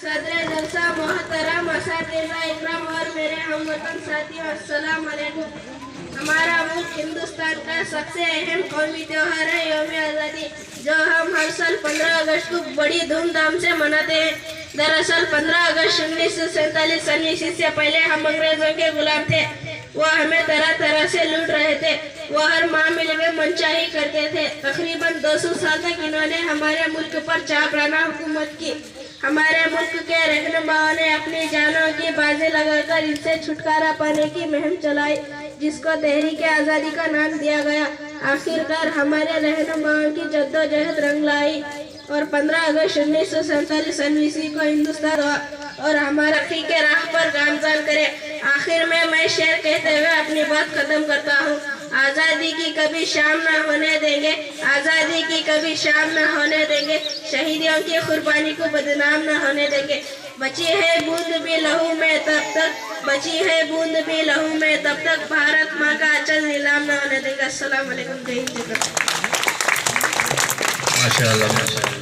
सदर जलसा मोहतरम असातिज़ा इकराम और मेरे हमवतन साथियों, अस्सलाम वालेकुम। हमारा मुल्क हिंदुस्तान का सबसे अहम कौमी त्योहार है यौम आज़ादी, जो हम हर साल 15 अगस्त को बड़ी धूमधाम से मनाते हैं। दरअसल 15 अगस्त 1947 सन ईस्वी से पहले हम अंग्रेजों के गुलाम थे। वो हमें तरह तरह से लूट रहे थे। वो हर मामले में मनचाही करते थे। तकरीबन 200 साल तक इन्होंने हमारे मुल्क पर चापराना हुकूमत की। हमारे मुल्क के रहनुमाओं ने अपनी जानों की बाजी लगाकर इनसे छुटकारा पाने की मुहिम चलाई, जिसको तहरीक आज़ादी का नाम दिया गया। आखिरकार हमारे रहनुमाओं की जद्दोजहद रंग लाई और 15 अगस्त 1947 सन ईस्वी को हिंदुस्तान और हमारा रखी के राह पर गामजान करे। आखिर में मैं शेर कहते हुए अपनी बात खत्म करता हूँ। आज़ादी की कभी शाम न होने देंगे, आज़ादी की कभी शाम न होने देंगे, शहीदियों की कुर्बानी को बदनाम न होने देंगे। बची है बूंद भी लहू में तब तक, बची है बूंद भी लहू में तब तक, भारत माँ का अचल नीलाम न होने देंगे। अस्सलाम वालेकुम। जय हिंद। माशाअल्लाह, माशाअल्लाह।